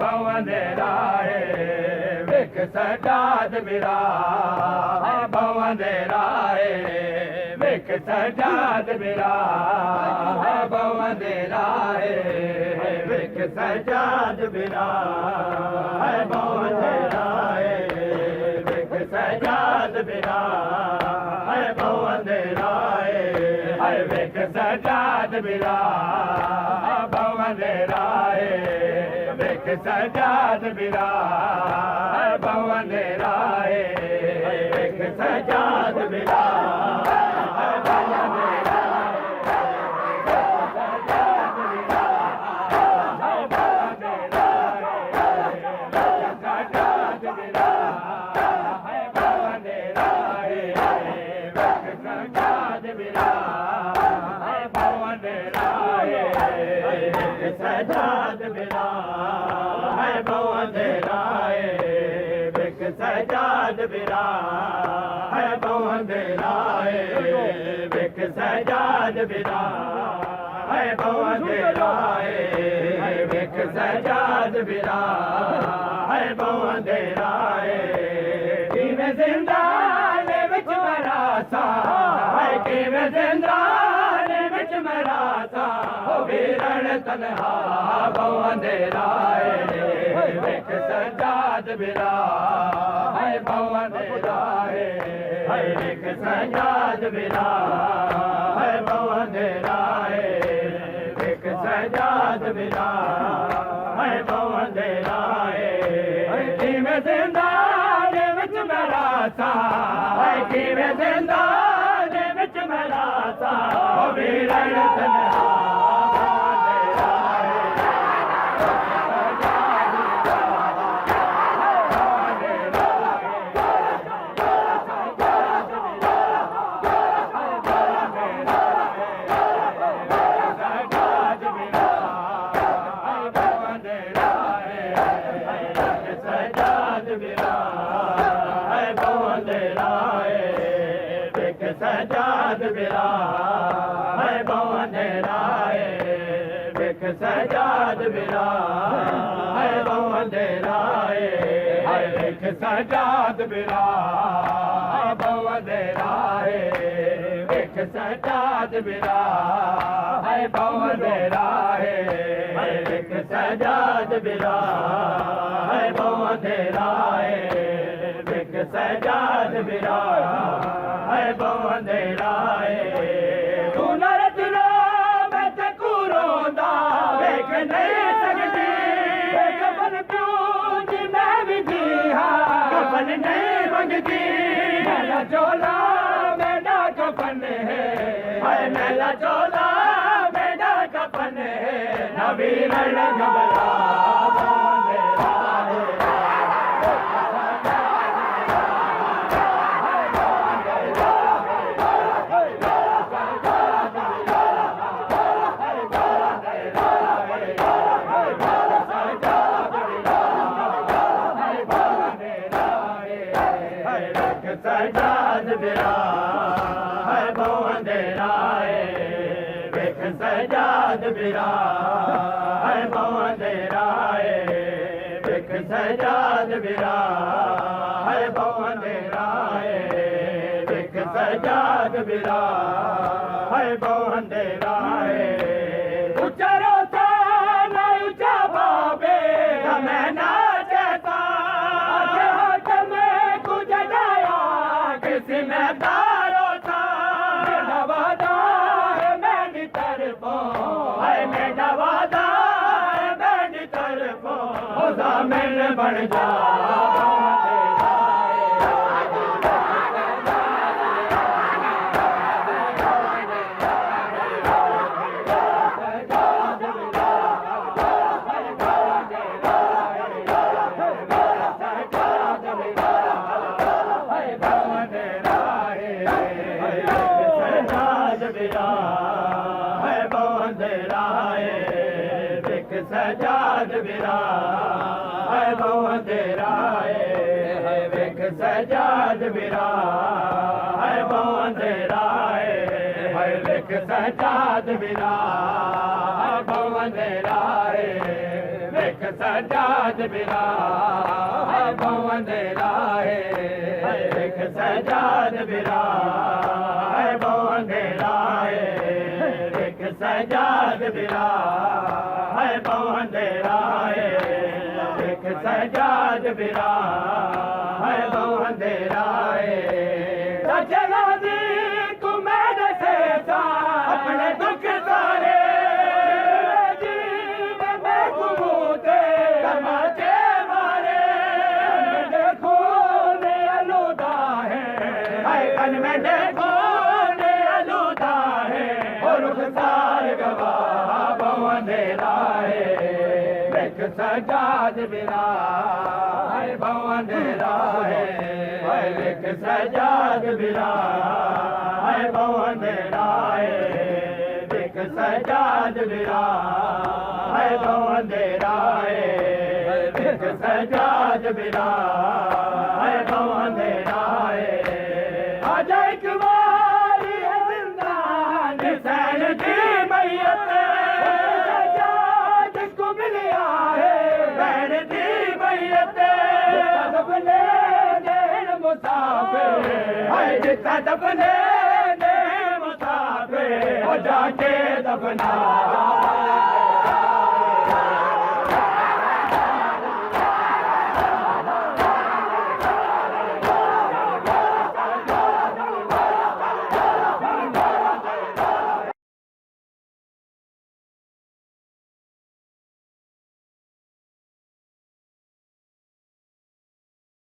भवंदेराए विख सजाद बिरा भवंदेराए विख सजाद बिरा भवंदेराए विख सजाद बिरा भवंदेराए विख सजाद बिरा भवंदेराए विख सजाद बिरा भवंदेराए विख सजाद बिरा भवंदेराए विख सजाद बिरा सजाद बिरा है भवंदेराए विख सजाद बिरा है भवंदेराए विख सजाद बिरा है भवंदेराए विख सजाद बिरा है भवंदेराए किवें जिंदा ने विच मरा सा है किवें जिंदा ने विच मरा सा वीरण तन्हा भवंदेराए विख सजाद बिरा है भवंदेराए विख सजाद बिरा है भवंदेराए विख सजाद बिरा है भवंदेराए किवें जिंदा ने विच मरा सा है किवें जिंदा ने विच मरा सा वीरण तन्हा सजाद बिरा है भवंदेराए विख सजाद बिरा है भवंदेराए विख सजाद बिरा भवंदेराए विख सजाद बिरा है भवंदेराए विख सजाद बिरा है भवंदेराए विख सजाद बिरा है भवंदेराए तू नरचना मैं तकू रोंदा वेख नहीं सकती कफन प्यों जी मैं भी जी हाँ कफन नहीं मंगती मेरा चोला मेरा कफन है मेरा चोला मेरा कफन है नवीरण घबरा सजाद बिरा है भवंदेराए विख सजाद बिरा है भवंदेराए विख सजाद बिरा है भवंदेराए विख सजाद बिरा है भवंदेराए ऊंचा रोता न ऊंचा बाबे मैं ना चाहता मैं तारो था वादा है मेरी तरफों है मेरा वादा है मेरी तरफों ज़ामिन बन जा है भवंदेराए विख सजाद बिरा है भवंदेराए विख सजाद बिरा है भवंदेराए विख सजाद बिरा है भवंदेराए विख सजाद बिरा है बवंदेरा है विख सजाद बिरा है बवंदेरा है विख सजाद बिरा है बवंदेरा है विख सजाद बिरा है बवंदेरा है चला दी तू मेरे से अपने दुख सारे सजाद बिरा है बवंदेरा है विख सजाद बिरा है बवंदेरा है विख सजाद बिरा है बवंदेरा है विख सजाद बिरा है बवंदेरा है आजा एक बारी है जिंदान सैन की मैयत दफने मुसाफिर हो जाके दफना